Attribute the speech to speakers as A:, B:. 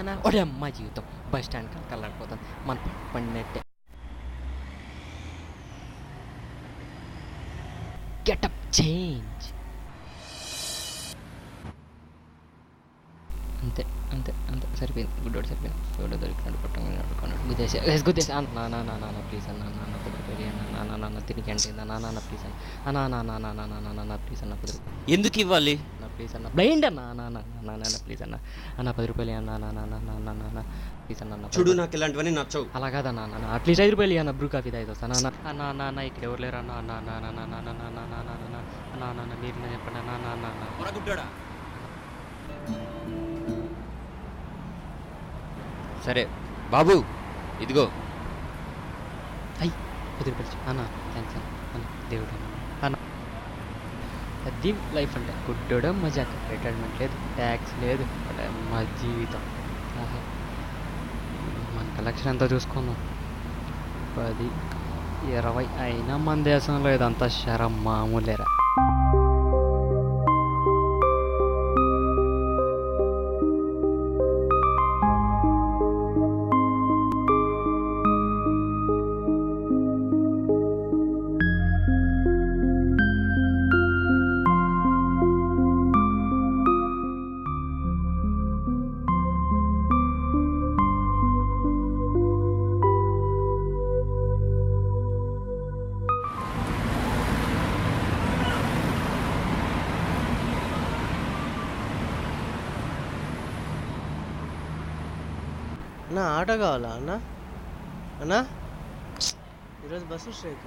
A: నాన్న ఒడే అమ్మ జీవితం బస్ స్టాండ్ కళ్ళాడిపోతాను మన పడినట్టే. Getup change. అంతే అంతే అంతే సరిపోయింది. గుడ్డోడు సరిపోయింది. గుడ్డ దొరికినాడు పట్టుకున్నాడు గుద్దేసా నాన్న ప్లీజ్ అన్న నాన్న కుదిరిపోయి అన్న నాన్న తిరిగి అంటే నాన్న ప్లీజ్ అన్న నాన్న ప్లీజ్ అన్న కుదిరి.
B: ఎందుకు ఇవ్వాలి?
A: ప్లీజ్ అన్న బ్లైండ్ అన్న నాన్న ప్లీజ్ అన్న 10 రూపాయలు అన్న నాన్న ప్లీజ్ అన్న.
B: చూడు నాకు ఇలాంటివన్నీ నచ్చవు.
A: అలా కాదన్నా నాన్న అట్లీస్ట్ 5 రూపాయలు అన్న బ్రూ కాఫీ తాగి వస్తాను నాన్న ఇక్కడ ఎవరు లేరు అన్న మీరు చెప్పండి నాన్న.
B: గుడ్డోడా సరే బాబు ఇదిగో.
A: అయ్యి 10 రూపాయలు అన్న థ్యాంక్స్ అన్న దేవుడు అన్న. అది లైఫ్ అంటే గుడ్డోడం మజాక్. రిటైర్మెంట్ లేదు, ట్యాక్స్ లేదు, మా జీవితం. మన కలెక్షన్ ఎంత చూసుకున్నాం 10, 20 అయినా మన దేశంలో ఇదంతా శరం మామూలేరా.
C: అన్నా ఆటో కావాలా అన్నా? అన్నా ఈరోజు బస్సు స్ట్రైక్.